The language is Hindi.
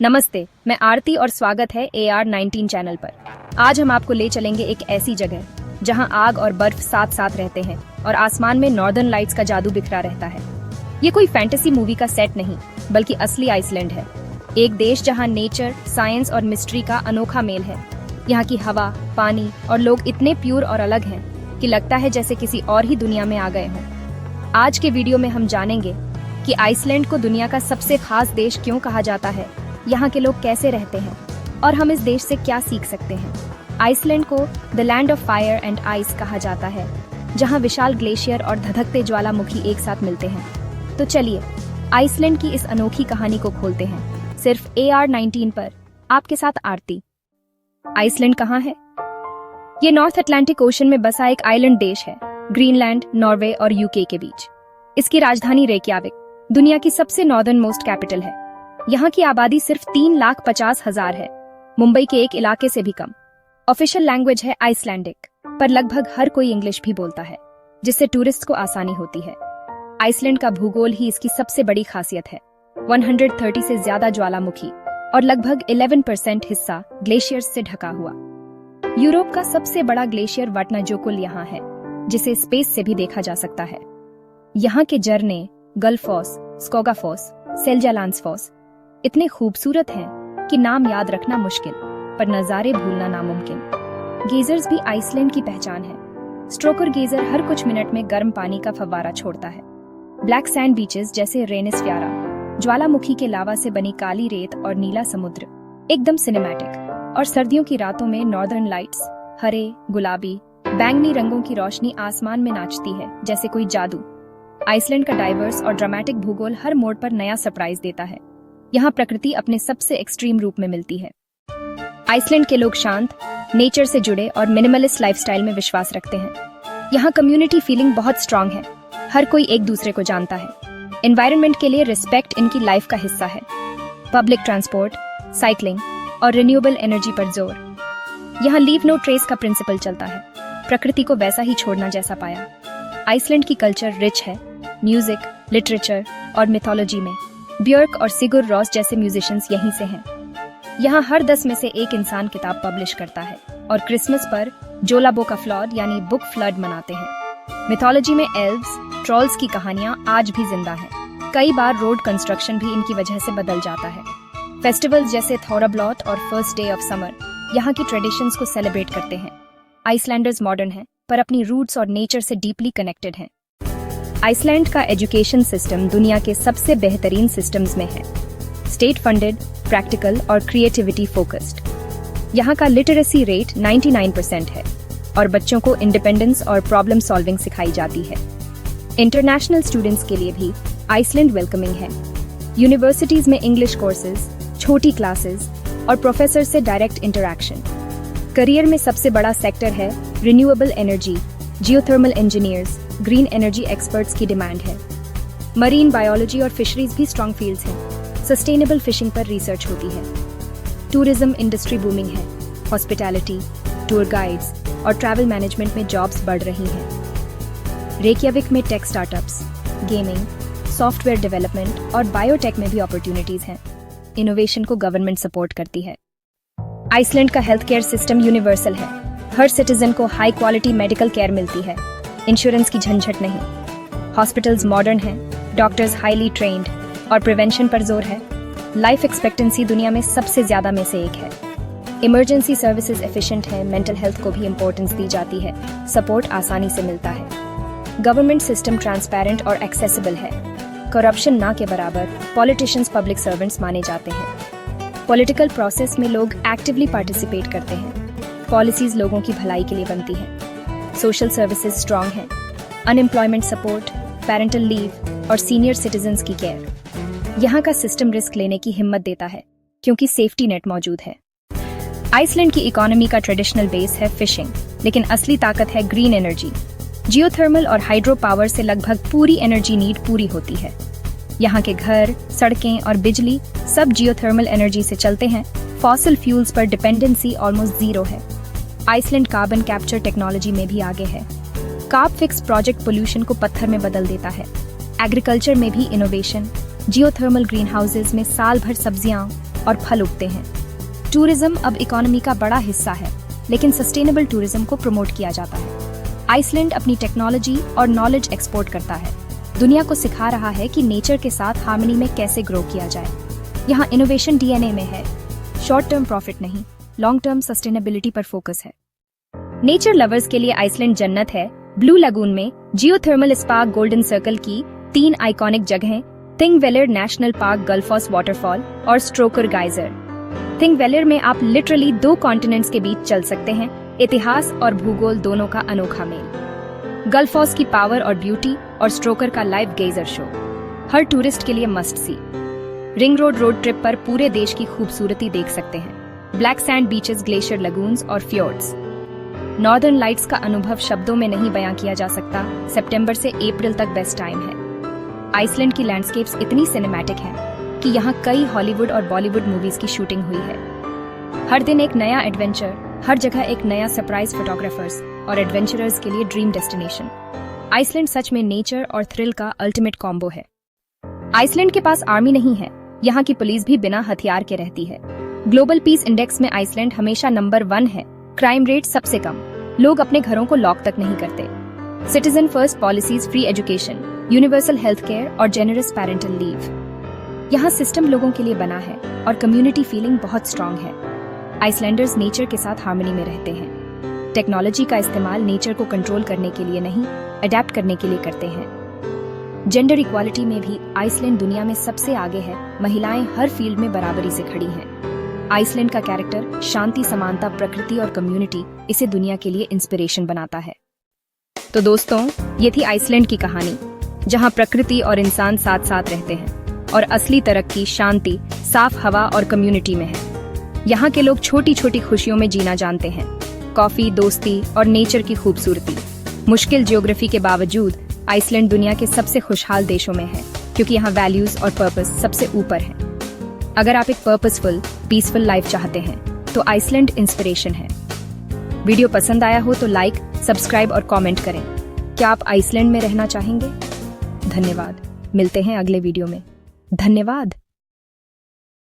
नमस्ते, मैं आरती और स्वागत है AR19 चैनल पर। आज हम आपको ले चलेंगे एक ऐसी जगह जहां आग और बर्फ साथ साथ रहते हैं और आसमान में नॉर्दर्न लाइट्स का जादू बिखरा रहता है। ये कोई फैंटेसी मूवी का सेट नहीं, बल्कि असली आइसलैंड है। एक देश जहां नेचर, साइंस और मिस्ट्री का अनोखा मेल है। यहाँ की हवा, पानी और लोग इतने प्योर और अलग हैं कि लगता है जैसे किसी और ही दुनिया में आ गए हों। आज के वीडियो में हम जानेंगे कि आइसलैंड को दुनिया का सबसे खास देश क्यों कहा जाता है, यहाँ के लोग कैसे रहते हैं और हम इस देश से क्या सीख सकते हैं। आइसलैंड को the land of fire and ice कहा जाता है, जहाँ विशाल ग्लेशियर और धधकते ज्वालामुखी एक साथ मिलते हैं। तो चलिए आइसलैंड की इस अनोखी कहानी को खोलते हैं, सिर्फ AR19 पर। आपके साथ आरती। आइसलैंड कहाँ है? ये नॉर्थ अटलांटिक ओशन में बसा एक आइलैंड देश है, ग्रीनलैंड, नॉर्वे और UK के बीच। इसकी राजधानी रेक्याविक दुनिया की सबसे नॉर्दर्न मोस्ट कैपिटल है। यहाँ की आबादी सिर्फ 3,50,000 है, मुंबई के एक इलाके से भी कम। ऑफिशियल लैंग्वेज है आइसलैंडिक, पर लगभग हर कोई इंग्लिश भी बोलता है, जिससे टूरिस्ट को आसानी होती है। आइसलैंड का भूगोल ही इसकी सबसे बड़ी खासियत है। 130 से ज्यादा ज्वालामुखी और लगभग 11% हिस्सा ग्लेशियर्स से ढका हुआ। यूरोप का सबसे बड़ा ग्लेशियर वटनाजोकुल यहाँ है, जिसे स्पेस से भी देखा जा सकता है। यहाँ के झरने गल्फॉस, स्कोगाफॉस, सेल्जालांसफॉस इतने खूबसूरत हैं कि नाम याद रखना मुश्किल, पर नज़ारे भूलना नामुमकिन। गेजर्स भी आइसलैंड की पहचान है। स्ट्रोकर गेजर हर कुछ मिनट में गर्म पानी का फव्वारा छोड़ता है। ब्लैक सैंड बीचेस जैसे रेनिस फ्यारा, ज्वालामुखी के लावा से बनी काली रेत और नीला समुद्र एकदम सिनेमैटिक। और सर्दियों की रातों में नॉर्दर्न लाइट्स, हरे, गुलाबी, बैंगनी रंगों की रोशनी आसमान में नाचती है जैसे कोई जादू। आइसलैंड का डाइवर्स और ड्रामेटिक भूगोल हर मोड़ पर नया सरप्राइज देता है। यहाँ प्रकृति अपने सबसे एक्सट्रीम रूप में मिलती है। आइसलैंड के लोग शांत, नेचर से जुड़े और मिनिमलिस्ट लाइफस्टाइल में विश्वास रखते हैं। यहाँ कम्युनिटी फीलिंग बहुत स्ट्रांग है, हर कोई एक दूसरे को जानता है। एनवायरनमेंट के लिए रिस्पेक्ट इनकी लाइफ का हिस्सा है। पब्लिक ट्रांसपोर्ट, साइकिलिंग और रिन्यूएबल एनर्जी पर जोर। यहाँ लीव नो ट्रेस का प्रिंसिपल चलता है, प्रकृति को वैसा ही छोड़ना जैसा पाया। आइसलैंड की कल्चर रिच है, म्यूजिक, लिटरेचर और मिथोलॉजी में। ब्jörk और सिगुर रॉस जैसे म्यूजिशियंस यहीं से हैं। यहाँ हर 10 में से एक इंसान किताब पब्लिश करता है और क्रिसमस पर जोलाबोका फ्लॉड यानी बुक फ्लड मनाते हैं। मिथोलॉजी में एल्व्स, ट्रॉल्स की कहानियां आज भी जिंदा हैं। कई बार रोड कंस्ट्रक्शन भी इनकी वजह से बदल जाता है। फेस्टिवल्स जैसे थोराब्लॉट और फर्स्ट डे ऑफ समर यहाँ की ट्रेडिशंस को सेलिब्रेट करते हैं। आइसलैंडर्स मॉडर्न हैं, पर अपनी रूट्स और नेचर से डीपली कनेक्टेड हैं। आइसलैंड का एजुकेशन सिस्टम दुनिया के सबसे बेहतरीन सिस्टम्स में है। स्टेट फंडेड, प्रैक्टिकल और क्रिएटिविटी फोकस्ड। यहाँ का लिटरेसी रेट 99% है और बच्चों को इंडिपेंडेंस और प्रॉब्लम सॉल्विंग सिखाई जाती है। इंटरनेशनल स्टूडेंट्स के लिए भी आइसलैंड वेलकमिंग है। यूनिवर्सिटीज में इंग्लिश कोर्सेज, छोटी क्लासेस और प्रोफेसर से डायरेक्ट इंटरैक्शन। करियर में सबसे बड़ा सेक्टर है renewable energy, geothermal engineers, green energy experts की डिमांड है। मरीन बायोलॉजी और फिशरीज भी स्ट्रॉन्ग फील्ड्स हैं। सस्टेनेबल फिशिंग पर रिसर्च होती है। टूरिज्म इंडस्ट्री बूमिंग है। हॉस्पिटैलिटी, टूर गाइड्स और ट्रैवल मैनेजमेंट में जॉब्स बढ़ रही हैं। रेक्याविक में tech startups, gaming, software development और बायोटेक में भी अपॉर्चुनिटीज हैं। इनोवेशन को गवर्नमेंट सपोर्ट करती है। आइसलैंड का हेल्थ केयर सिस्टम यूनिवर्सल है। हर सिटीजन को हाई क्वालिटी मेडिकल केयर मिलती है। इंश्योरेंस की झंझट नहीं। हॉस्पिटल्स मॉडर्न हैं, डॉक्टर्स हाईली ट्रेन्ड और प्रिवेंशन पर जोर है। लाइफ एक्सपेक्टेंसी दुनिया में सबसे ज्यादा में से एक है। इमरजेंसी सर्विसेज एफिशिएंट है, मेंटल हेल्थ को भी इंपॉर्टेंस दी जाती है, सपोर्ट आसानी से मिलता है। गवर्नमेंट सिस्टम ट्रांसपेरेंट और एक्सेसिबल है। करप्शन ना के बराबर, पॉलिटिशियंस पब्लिक सर्वेंट्स माने जाते हैं। पॉलिटिकल प्रोसेस में लोग एक्टिवली पार्टिसिपेट करते हैं। पॉलिसीज लोगों की भलाई के लिए बनती हैं। सोशल सर्विसेज स्ट्रांग हैं। अनएम्प्लॉयमेंट सपोर्ट, पेरेंटल लीव और सीनियर सिटीजन्स की केयर। यहाँ का सिस्टम रिस्क लेने की हिम्मत देता है, क्योंकि सेफ्टी नेट मौजूद है। आइसलैंड की इकोनॉमी का ट्रेडिशनल बेस है फिशिंग, लेकिन असली ताकत है ग्रीन एनर्जी। जियोथर्मल और हाइड्रो पावर से लगभग पूरी एनर्जी नीड पूरी होती है। यहाँ के घर, सड़कें और बिजली सब जियोथर्मल एनर्जी से चलते हैं। फॉसिल फ्यूल्स पर डिपेंडेंसी ऑलमोस्ट जीरो है। आइसलैंड कार्बन कैप्चर टेक्नोलॉजी में भी आगे है। कार्ब फिक्स प्रोजेक्ट पोल्यूशन को पत्थर में बदल देता है। एग्रीकल्चर में भी इनोवेशन, जियोथर्मल ग्रीन हाउसेज में साल भर सब्जियां, और फल उगते हैं। टूरिज्म अब इकोनॉमी का बड़ा हिस्सा है, लेकिन सस्टेनेबल टूरिज्म को प्रमोट किया जाता है। आइसलैंड अपनी टेक्नोलॉजी और नॉलेज एक्सपोर्ट करता है, दुनिया को सिखा रहा है कि नेचर के साथ हार्मनी में कैसे ग्रो किया जाए। यहाँ इनोवेशन डीएनए में है, शॉर्ट टर्म प्रॉफिट नहीं, लॉन्ग टर्म सस्टेनेबिलिटी पर फोकस है। नेचर लवर्स के लिए आइसलैंड जन्नत है। ब्लू लगून में जियोथर्मल स्पा गोल्डन सर्कल की 3 आइकॉनिक जगहें, थिंगवेलर नेशनल पार्क, गल्फॉस वाटरफॉल और स्ट्रोकर गाइजर। थिंगवेलर में आप लिटरली 2 कॉन्टिनेंट्स के बीच चल सकते हैं, इतिहास और भूगोल दोनों का अनोखा मेल। गल्फॉस की पावर और ब्यूटी और स्ट्रोकर का लाइव गेजर शो हर टूरिस्ट के लिए must see. Ring road trip पर पूरे देश की खूबसूरती देख सकते हैं, black sand beaches, glacier lagoons और फ्योर्ड्स। नॉर्दर्न लाइट्स का अनुभव शब्दों में नहीं बयां किया जा सकता। सितंबर से अप्रैल तक बेस्ट टाइम है। आइसलैंड की लैंडस्केप्स इतनी सिनेमैटिक हैं कि यहाँ कई हॉलीवुड और बॉलीवुड मूवीज की शूटिंग हुई है। हर दिन एक नया एडवेंचर, हर जगह एक नया सरप्राइज फोटोग्राफर्स और एडवेंचरर्स के लिए ड्रीम डेस्टिनेशन। आइसलैंड सच में नेचर और थ्रिल का अल्टीमेट कॉम्बो है। आइसलैंड के पास आर्मी नहीं है, यहाँ की पुलिस भी बिना हथियार के रहती है। ग्लोबल पीस इंडेक्स में आइसलैंड हमेशा नंबर 1 है। क्राइम रेट सबसे कम, लोग अपने घरों को लॉक तक नहीं करते। Citizen first policies, free education, universal health care और जेनरस पेरेंटल लीव। यहाँ सिस्टम लोगों के लिए बना है और कम्युनिटी फीलिंग बहुत स्ट्रांग है। आइसलैंडर्स नेचर के साथ हार्मनी में रहते हैं। टेक्नोलॉजी का इस्तेमाल नेचर को कंट्रोल करने के लिए नहीं, अडेप्ट करने के लिए करते हैं। जेंडर इक्वालिटी में भी आइसलैंड दुनिया में सबसे आगे है। महिलाएं हर फील्ड में बराबरी से खड़ी हैं। आइसलैंड का कैरेक्टर, शांति, समानता, प्रकृति और कम्युनिटी इसे दुनिया के लिए इंस्पिरेशन बनाता है। तो दोस्तों, ये थी आइसलैंड की कहानी, जहां प्रकृति और इंसान साथ साथ रहते हैं और असली तरक्की शांति, साफ हवा और कम्युनिटी में है। यहाँ के लोग छोटी छोटी खुशियों में जीना जानते हैं। कॉफी, दोस्ती और नेचर की खूबसूरती। मुश्किल ज्योग्राफी के बावजूद आइसलैंड दुनिया के सबसे खुशहाल देशों में है, क्योंकि यहाँ वैल्यूज और पर्पस सबसे ऊपर है। अगर आप एक पर्पसफुल, पीसफुल लाइफ चाहते हैं तो आइसलैंड इंस्पिरेशन है। वीडियो पसंद आया हो तो लाइक, सब्सक्राइब और कमेंट करें। क्या आप आइसलैंड में रहना चाहेंगे? धन्यवाद। मिलते हैं अगले वीडियो में। धन्यवाद।